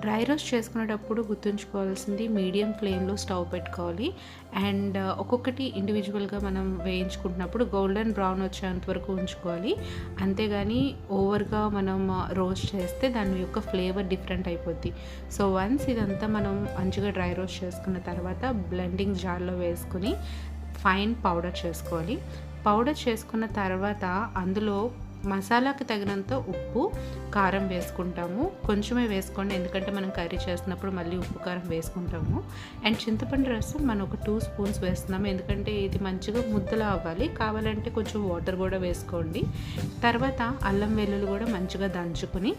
Dry roast చేసుకునేటప్పుడు గుర్తుంచుకోవాల్సింది medium ఫ్లేమ్లో స్టవ్ పెట్టుకోవాలి. అండ్ ఒక్కొక్కటి ఇండివిజువల్గా మనం వేయించుకుంటున్నప్పుడు గోల్డెన్ బ్రౌన్ వచ్చేంత వరకు ఉంచుకోవాలి. అంతేగాని ఓవర్గా మనం రోస్ట్ చేస్తే దాని యొక్క ఫ్లేవర్ డిఫరెంట్ అయిపోద్ది. సో వన్స్ ఇదంతా మనం మంచిగా డ్రై రోస్ట్ చేసుకున్న తర్వాత బ్లెండింగ్ జార్లో వేసుకుని ఫైన్ పౌడర్ చేసుకోవాలి. పౌడర్ చేసుకున్న తర్వాత అందులో మసాలాకి తగినంత ఉప్పు, కారం వేసుకుంటాము. కొంచెమే వేసుకోండి, ఎందుకంటే మనం కర్రీ చేస్తున్నప్పుడు మళ్ళీ ఉప్పు కారం వేసుకుంటాము. అండ్ చింతపండు రసం మనం ఒక 2 స్పూన్స్ వేస్తున్నాము, ఎందుకంటే ఇది మంచిగా ముద్దలా అవ్వాలి. కావాలంటే కొంచెం వాటర్ కూడా వేసుకోండి. తర్వాత అల్లం వెల్లుల్లి కూడా మంచిగా దంచుకుని